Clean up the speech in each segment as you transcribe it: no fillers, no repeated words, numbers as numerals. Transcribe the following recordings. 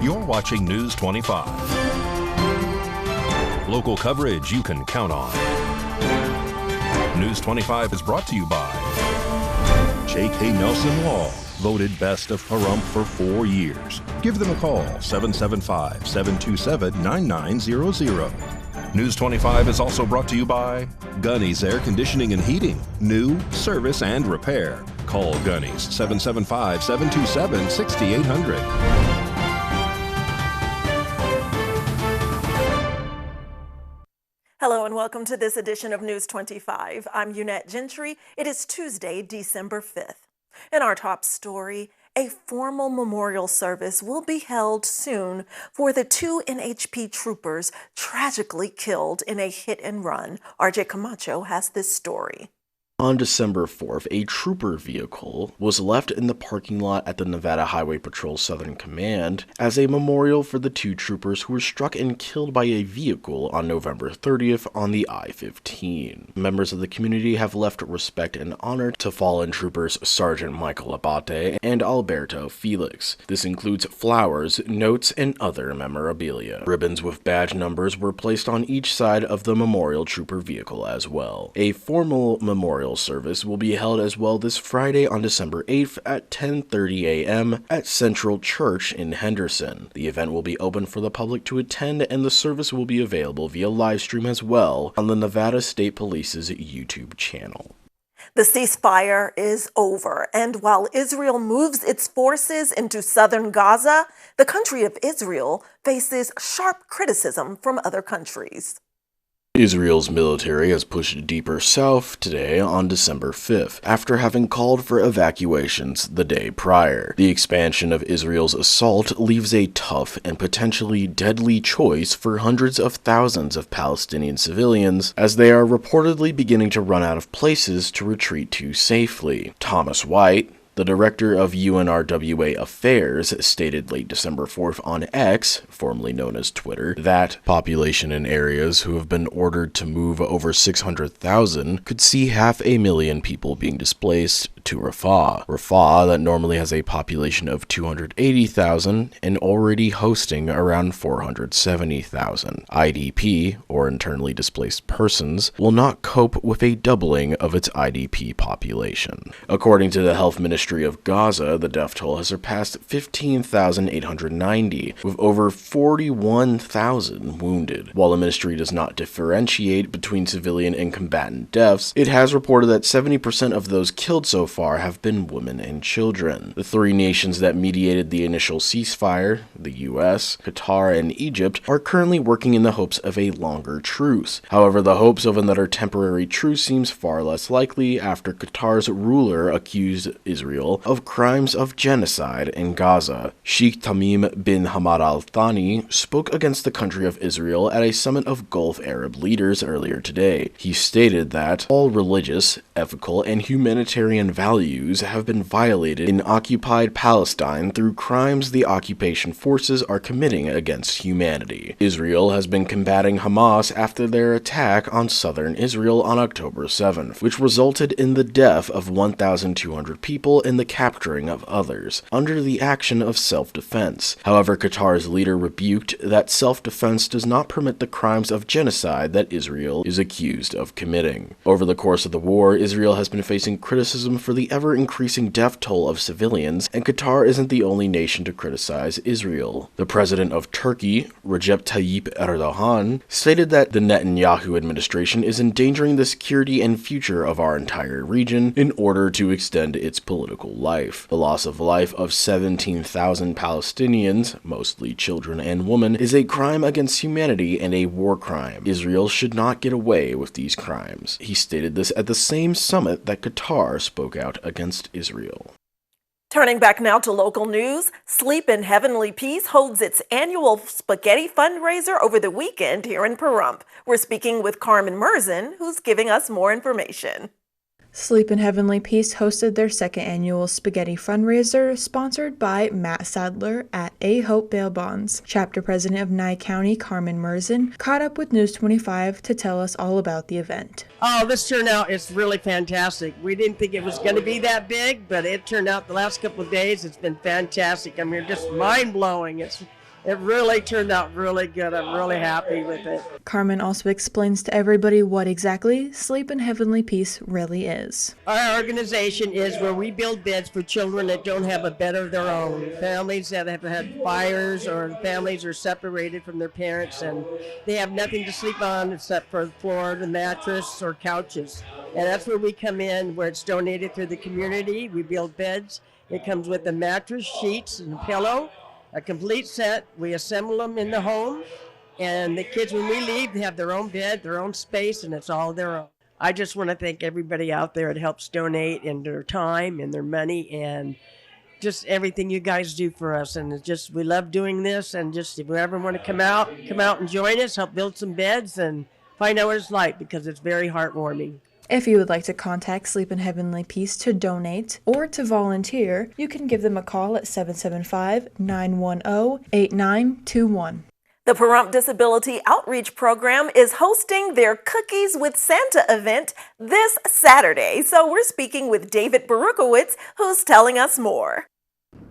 You're watching News 25. Local coverage you can count on. News 25 is brought to you by J.K. Nelson Law, voted best of Pahrump for 4 years. Give them a call, 775-727-9900. News 25 is also brought to you by Gunny's Air Conditioning and Heating. New, service, and repair. Call Gunny's, 775-727-6800. Hello and welcome to this edition of News 25. I'm Unette Gentry. It is Tuesday, December 5th. In our top story, a formal memorial service will be held soon for the 2 NHP troopers tragically killed in a hit and run. RJ Camacho has this story. On December 4th, a trooper vehicle was left in the parking lot at the Nevada Highway Patrol Southern Command as a memorial for the 2 troopers who were struck and killed by a vehicle on November 30th on the I-15. Members of the community have left respect and honor to fallen troopers Sergeant Michael Abate and Alberto Felix. This includes flowers, notes, and other memorabilia. Ribbons with badge numbers were placed on each side of the memorial trooper vehicle as well. A formal memorial service will be held as well this Friday on December 8th at 10:30 a.m. at Central Church in Henderson. The event will be open for the public to attend, and the service will be available via live stream as well on the Nevada State Police's YouTube channel. The ceasefire is over, and while Israel moves its forces into southern Gaza, the country of Israel faces sharp criticism from other countries. Israel's military has pushed deeper south today on December 5th, after having called for evacuations the day prior. The expansion of Israel's assault leaves a tough and potentially deadly choice for hundreds of thousands of Palestinian civilians, as they are reportedly beginning to run out of places to retreat to safely. Thomas White, the director of UNRWA Affairs, stated late December 4th on X, formerly known as Twitter, that population in areas who have been ordered to move over 600,000 could see 500,000 people being displaced to Rafah. Rafah, that normally has a population of 280,000 and already hosting around 470,000. IDP, or internally displaced persons, will not cope with a doubling of its IDP population. According to the Health Ministry of Gaza, the death toll has surpassed 15,890, with over 41,000 wounded. While the ministry does not differentiate between civilian and combatant deaths, it has reported that 70% of those killed so far have been women and children. The 3 nations that mediated the initial ceasefire, the US, Qatar, and Egypt, are currently working in the hopes of a longer truce. However, the hopes of another temporary truce seems far less likely after Qatar's ruler accused Israel of crimes of genocide in Gaza. Sheikh Tamim bin Hamad Al Thani spoke against the country of Israel at a summit of Gulf Arab leaders earlier today. He stated that all religious, ethical, and humanitarian values have been violated in occupied Palestine through crimes the occupation forces are committing against humanity. Israel has been combating Hamas after their attack on southern Israel on October 7th, which resulted in the death of 1,200 people and the capturing of others, under the action of self-defense. However, Qatar's leader rebuked that self-defense does not permit the crimes of genocide that Israel is accused of committing. Over the course of the war, Israel has been facing criticism for the ever-increasing death toll of civilians, and Qatar isn't the only nation to criticize Israel. The president of Turkey, Recep Tayyip Erdogan, stated that the Netanyahu administration is endangering the security and future of our entire region in order to extend its political life. The loss of life of 17,000 Palestinians, mostly children and women, is a crime against humanity and a war crime. Israel should not get away with these crimes. He stated this at the same summit that Qatar spoke out against Israel. Turning back now to local news, Sleep in Heavenly Peace holds its annual spaghetti fundraiser over the weekend here in Pahrump. We're speaking with Carmen Merzen, who's giving us more information. Sleep in Heavenly Peace hosted their second annual spaghetti fundraiser, sponsored by Matt Sadler at A Hope Bail Bonds. Chapter President of Nye County, Carmen Merzen, caught up with News 25 to tell us all about the event. Oh, this turnout is really fantastic. We didn't think it was going to be that big, but it turned out the last couple of days, it's been fantastic. I mean, just mind-blowing. It's It really turned out really good. I'm really happy with it. Carmen also explains to everybody what exactly Sleep in Heavenly Peace really is. Our organization is where we build beds for children that don't have a bed of their own, families that have had fires, or families are separated from their parents and they have nothing to sleep on except for the floor, the mattress, or couches. And that's where we come in, where it's donated through the community. We build beds. It comes with a mattress, sheets, and a pillow, a complete set. We assemble them in the home, and the kids, when we leave, they have their own bed, their own space, and it's all their own. I just want to thank everybody out there that helps donate, and their time and their money, and just everything you guys do for us. And it's just, we love doing this, and just if you ever want to come out and join us, help build some beds and find out what it's like, because it's very heartwarming. If you would like to contact Sleep in Heavenly Peace to donate or to volunteer, you can give them a call at 775-910-8921. The Pahrump Disability Outreach Program is hosting their Cookies with Santa event this Saturday. So we're speaking with David Barukowitz, who's telling us more.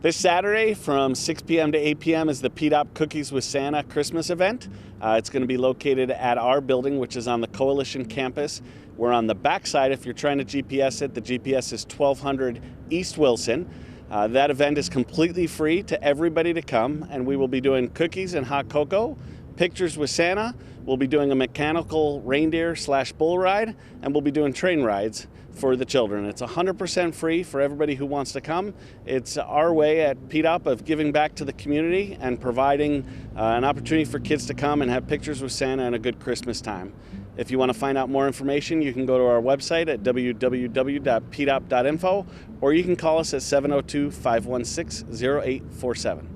This Saturday from 6 p.m. to 8 p.m. is the PDOP Cookies with Santa Christmas event. It's going to be located at our building, which is on the Coalition campus. We're on the backside. If you're trying to GPS it, the GPS is 1200 East Wilson. That event is completely free to everybody to come, and we will be doing cookies and hot cocoa, pictures with Santa. We'll be doing a mechanical reindeer/bull ride, and we'll be doing train rides for the children. It's 100% free for everybody who wants to come. It's our way at PDOP of giving back to the community and providing an opportunity for kids to come and have pictures with Santa and a good Christmas time. If you want to find out more information, you can go to our website at www.pdop.info, or you can call us at 702-516-0847.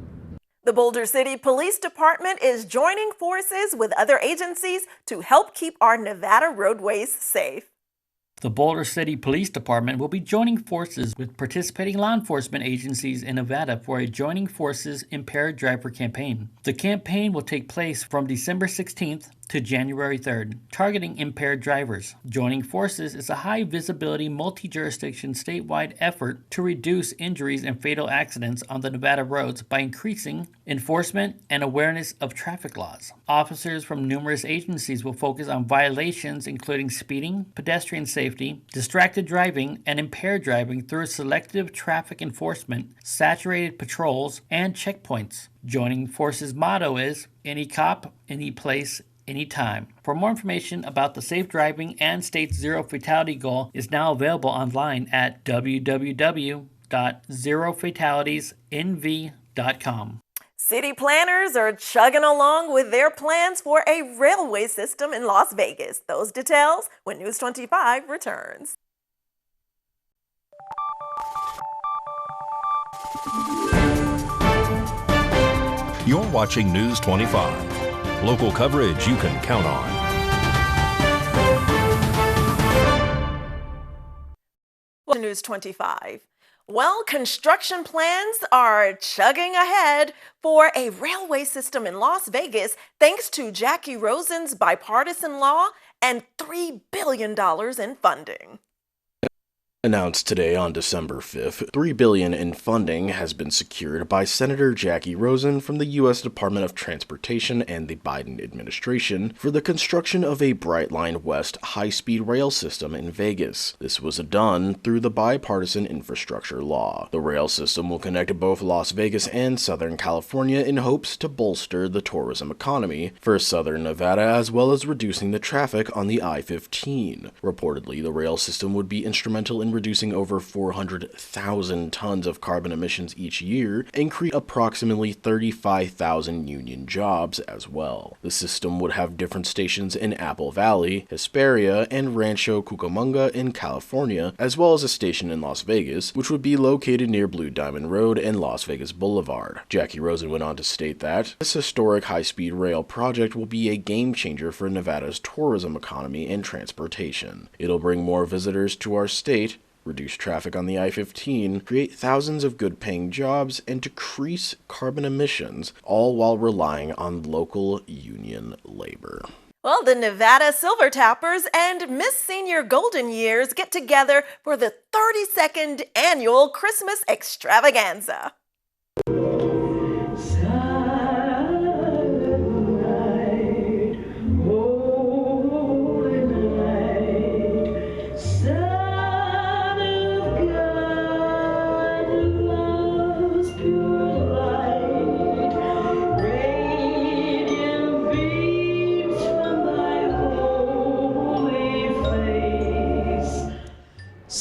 The Boulder City Police Department is joining forces with other agencies to help keep our Nevada roadways safe. The Boulder City Police Department will be joining forces with participating law enforcement agencies in Nevada for a Joining Forces Impaired Driver campaign. The campaign will take place from December 16th to January 3rd, targeting impaired drivers. Joining Forces is a high-visibility, multi-jurisdiction statewide effort to reduce injuries and fatal accidents on the Nevada roads by increasing enforcement and awareness of traffic laws. Officers from numerous agencies will focus on violations including speeding, pedestrian safety, distracted driving, and impaired driving through selective traffic enforcement, saturated patrols, and checkpoints. Joining Forces' motto is, any cop, any place, anytime. For more information about the safe driving and state's zero fatality goal is now available online at www.zerofataliesnv.com. City planners are chugging along with their plans for a railway system in Las Vegas. Those details when News 25 returns. You're watching News 25. Local coverage you can count on. Well, News 25. Well, construction plans are chugging ahead for a railway system in Las Vegas thanks to Jackie Rosen's bipartisan law and $3 billion in funding. Announced today on December 5th, $3 billion in funding has been secured by Senator Jackie Rosen from the U.S. Department of Transportation and the Biden administration for the construction of a Brightline West high-speed rail system in Vegas. This was done through the bipartisan infrastructure law. The rail system will connect both Las Vegas and Southern California in hopes to bolster the tourism economy for Southern Nevada, as well as reducing the traffic on the I-15. Reportedly, the rail system would be instrumental in reducing over 400,000 tons of carbon emissions each year and create approximately 35,000 union jobs as well. The system would have different stations in Apple Valley, Hesperia, and Rancho Cucamonga in California, as well as a station in Las Vegas, which would be located near Blue Diamond Road and Las Vegas Boulevard. Jackie Rosen went on to state that this historic high-speed rail project will be a game-changer for Nevada's tourism economy and transportation. It'll bring more visitors to our state, reduce traffic on the I-15, create thousands of good-paying jobs, and decrease carbon emissions, all while relying on local union labor. Well, the Nevada Silver Tappers and Miss Senior Golden Years get together for the 32nd annual Christmas extravaganza.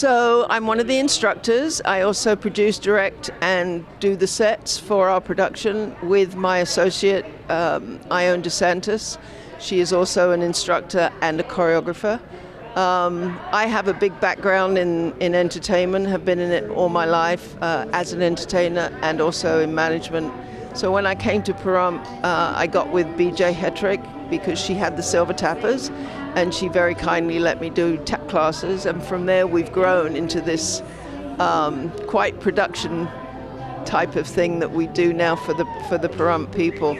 So I'm one of the instructors. I also produce, direct, and do the sets for our production with my associate, Ione DeSantis. She is also an instructor and a choreographer. I have a big background in entertainment, have been in it all my life as an entertainer and also in management. So when I came to Pahrump, I got with BJ Hetrick because she had the Silver Tappers, and she very kindly let me do tap classes. And from there, we've grown into this quite production type of thing that we do now for the Pahrump people.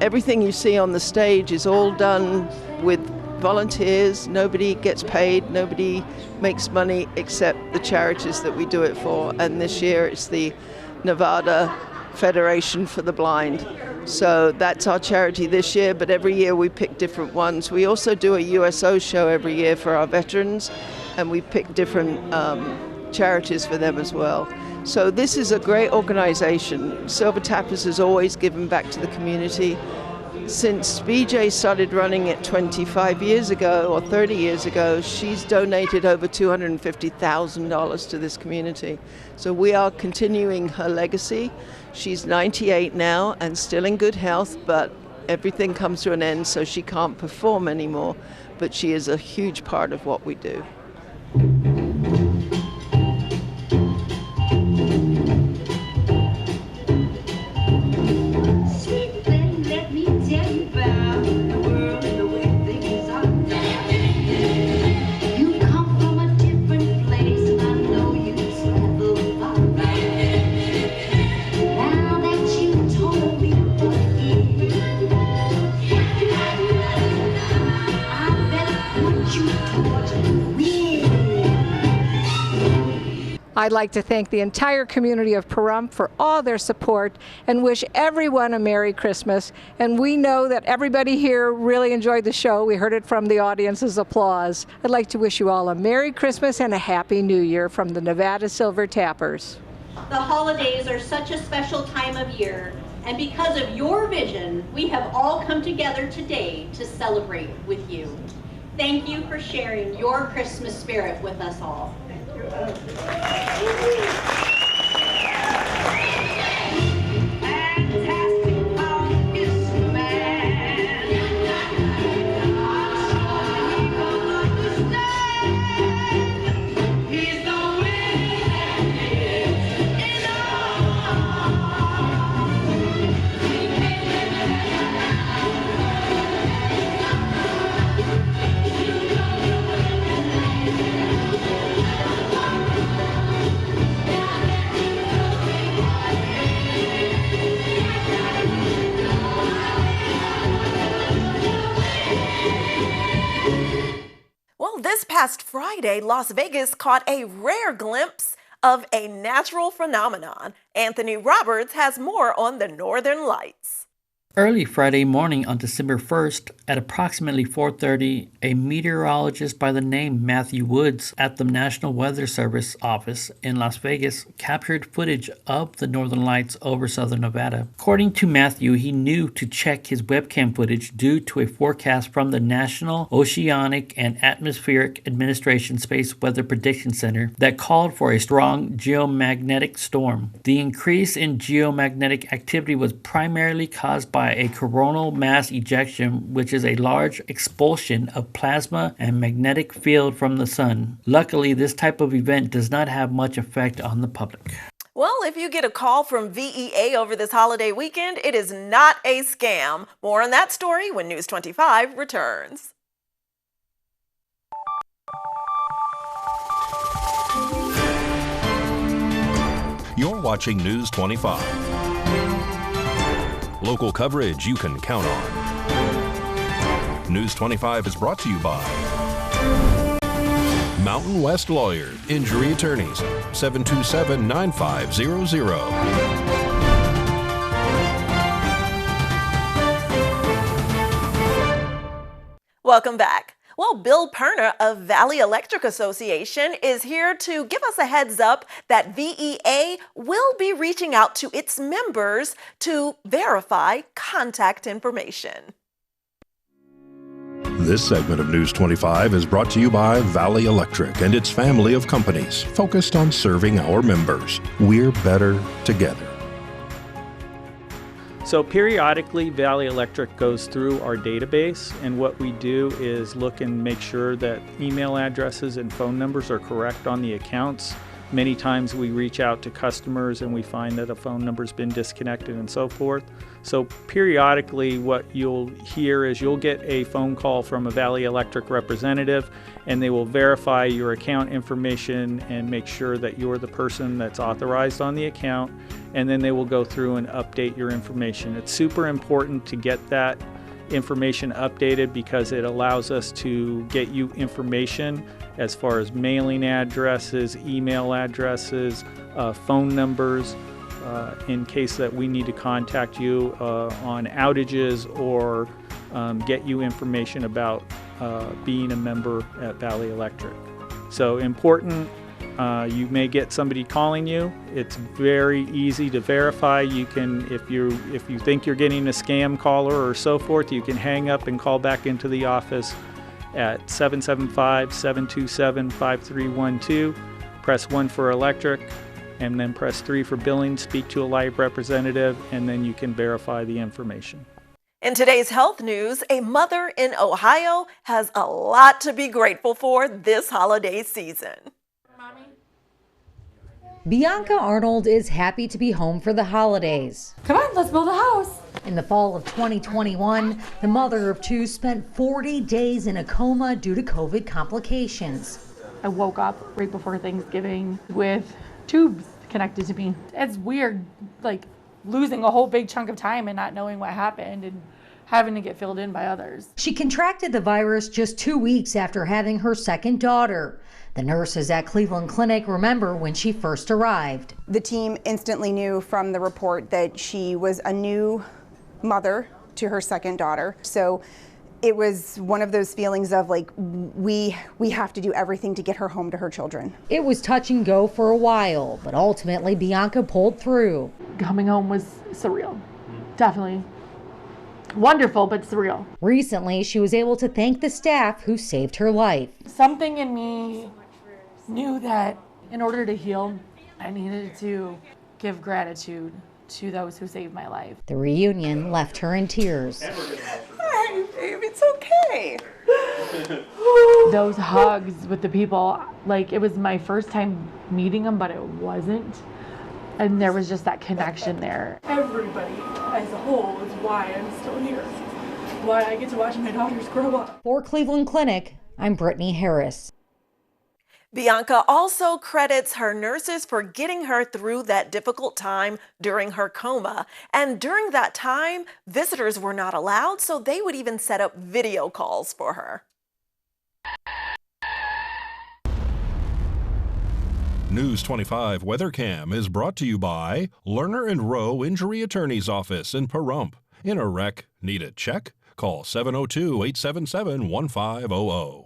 Everything you see on the stage is all done with volunteers. Nobody gets paid, nobody makes money except the charities that we do it for. And this year it's the Nevada Federation for the Blind. So that's our charity this year, but every year we pick different ones. We also do a USO show every year for our veterans, and we pick different charities for them as well. So this is a great organization. Silver Tappers has always given back to the community. Since BJ started running it 25 years ago or 30 years ago, she's donated over $250,000 to this community. So we are continuing her legacy. She's 98 now and still in good health, but everything comes to an end, so she can't perform anymore. But she is a huge part of what we do. I'd like to thank the entire community of Pahrump for all their support and wish everyone a Merry Christmas. And we know that everybody here really enjoyed the show. We heard it from the audience's applause. I'd like to wish you all a Merry Christmas and a Happy New Year from the Nevada Silver Tappers. The holidays are such a special time of year, and because of your vision, we have all come together today to celebrate with you. Thank you for sharing your Christmas spirit with us all. This past Friday, Las Vegas caught a rare glimpse of a natural phenomenon. Anthony Roberts has more on the Northern Lights. Early Friday morning on December 1st, at approximately 4:30, a meteorologist by the name Matthew Woods at the National Weather Service office in Las Vegas captured footage of the Northern Lights over southern Nevada. According to Matthew, he knew to check his webcam footage due to a forecast from the National Oceanic and Atmospheric Administration Space Weather Prediction Center that called for a strong geomagnetic storm. The increase in geomagnetic activity was primarily caused by a coronal mass ejection, which is a large expulsion of plasma and magnetic field from the sun. Luckily, this type of event does not have much effect on the public. Well, if you get a call from VEA over this holiday weekend, it is not a scam. More on that story when News 25 returns. You're watching News 25. Local coverage you can count on. News 25 is brought to you by Mountain West Lawyer, Injury Attorneys, 727-9500. Welcome back. Well, Bill Perner of Valley Electric Association is here to give us a heads up that VEA will be reaching out to its members to verify contact information. This segment of News 25 is brought to you by Valley Electric and its family of companies focused on serving our members. We're better together. So periodically, Valley Electric goes through our database, and what we do is look and make sure that email addresses and phone numbers are correct on the accounts. Many times we reach out to customers and we find that a phone number's been disconnected and so forth. So periodically what you'll hear is you'll get a phone call from a Valley Electric representative, and they will verify your account information and make sure that you're the person that's authorized on the account, and then they will go through and update your information. It's super important to get that information updated because it allows us to get you information as far as mailing addresses, email addresses, phone numbers, in case that we need to contact you on outages or get you information about being a member at Valley Electric. So important. You may get somebody calling you. It's very easy to verify. You can, if you think you're getting a scam caller or so forth, you can hang up and call back into the office at 775-727-5312. Press 1 for electric, and then press 3 for billing. Speak to a live representative, and then you can verify the information. In today's health news, a mother in Ohio has a lot to be grateful for this holiday season. Bianca Arnold is happy to be home for the holidays. Come on, let's build a house. In the fall of 2021, the mother of two spent 40 days in a coma due to COVID complications. I woke up right before Thanksgiving with tubes connected to me. It's weird, like losing a whole big chunk of time and not knowing what happened and having to get filled in by others. She contracted the virus just 2 weeks after having her second daughter. The nurses at Cleveland Clinic remember when she first arrived. The team instantly knew from the report that she was a new mother to her second daughter. So it was one of those feelings of like, we have to do everything to get her home to her children. It was touch and go for a while, but ultimately Bianca pulled through. Coming home was surreal. Definitely. Wonderful, but surreal. Recently, she was able to thank the staff who saved her life. Something in me knew that in order to heal, I needed to give gratitude to those who saved my life. The reunion left her in tears. Hi, babe, it's okay. Those hugs with the people, like it was my first time meeting them, but it wasn't. And there was just that connection there. Everybody as a whole is why I'm still here. Why I get to watch my daughters grow up. For Cleveland Clinic, I'm Brittany Harris. Bianca also credits her nurses for getting her through that difficult time during her coma. And during that time, visitors were not allowed, so they would even set up video calls for her. News 25 WeatherCam is brought to you by Lerner and Rowe Injury Attorney's Office in Pahrump. In a wreck, need a check? Call 702-877-1500.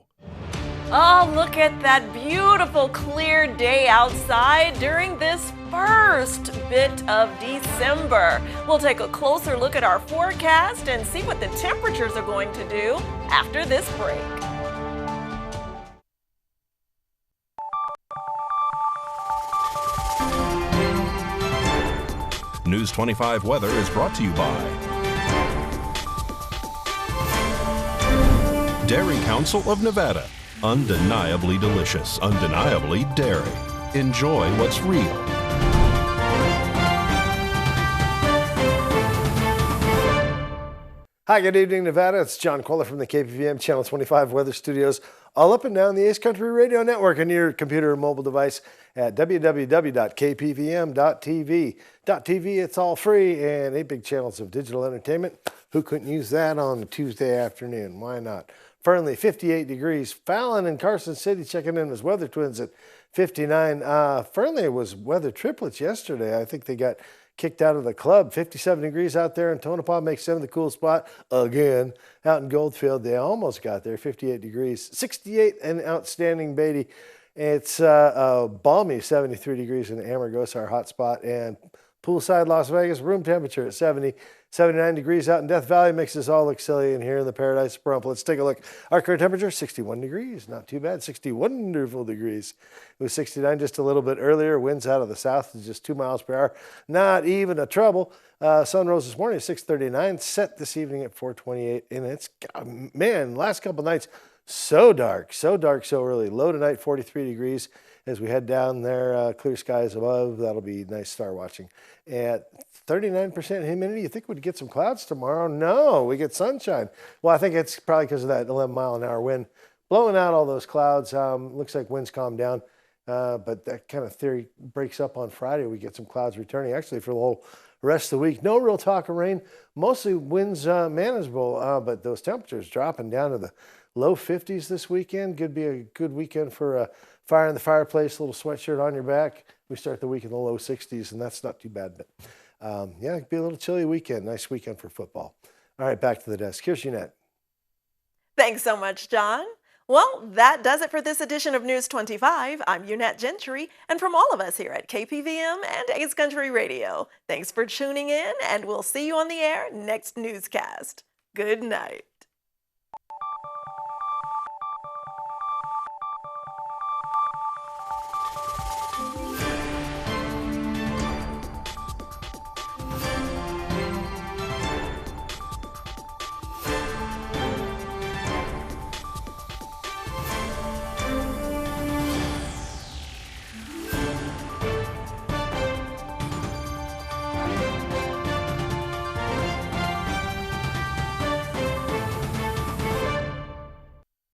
Oh, look at that beautiful clear day outside during this first bit of December. We'll take a closer look at our forecast and see what the temperatures are going to do after this break. News 25 weather is brought to you by Dairy Council of Nevada. Undeniably delicious, undeniably dairy. Enjoy what's real. Hi, good evening, Nevada. It's John Kohler from the KPVM Channel 25 Weather Studios, all up and down the Ace Country Radio Network and your computer or mobile device at www.kpvm.tv. .tv, it's all free, and 8 big channels of digital entertainment. Who couldn't use that on a Tuesday afternoon? Why not? Fernley, 58 degrees. Fallon and Carson City checking in as weather twins at 59. Fernley was weather triplets yesterday. I think they got kicked out of the club. 57 degrees out there in Tonopah makes them the cool spot again. Out in Goldfield, they almost got there, 58 degrees. 68 in outstanding Beatty. It's balmy, 73 degrees in Amargosa, our hot spot, and Poolside Las Vegas, room temperature at 70. 79 degrees out in Death Valley makes us all look silly in here in the paradise of Pahrump. Let's take a look. Our current temperature, 61 degrees. Not too bad. 60 wonderful degrees. It was 69 just a little bit earlier. Winds out of the south is just 2 miles per hour. Not even a trouble. Sun rose this morning at 6:39. Set this evening at 4:28. And it's, man, last couple nights, so dark, so early. Low tonight, 43 degrees. As we head down there, clear skies above. That'll be nice star watching. At 39% humidity, you think we'd get some clouds tomorrow? No, we get sunshine. Well, I think it's probably because of that 11-mile-an-hour wind blowing out all those clouds. Looks like winds calm down, but that kind of theory breaks up on Friday. We get some clouds returning, actually, for the whole rest of the week. No real talk of rain. Mostly winds manageable, but those temperatures dropping down to the low 50s this weekend. Could be a good weekend for a fire in the fireplace, a little sweatshirt on your back. We start the week in the low 60s, and that's not too bad. But yeah, it'd be a little chilly weekend. Nice weekend for football. All right, back to the desk. Here's Jeanette. Thanks so much, John. Well, that does it for this edition of News 25. I'm Unette Gentry, and from all of us here at KPVM and Ace Country Radio, thanks for tuning in, and we'll see you on the air next newscast. Good night.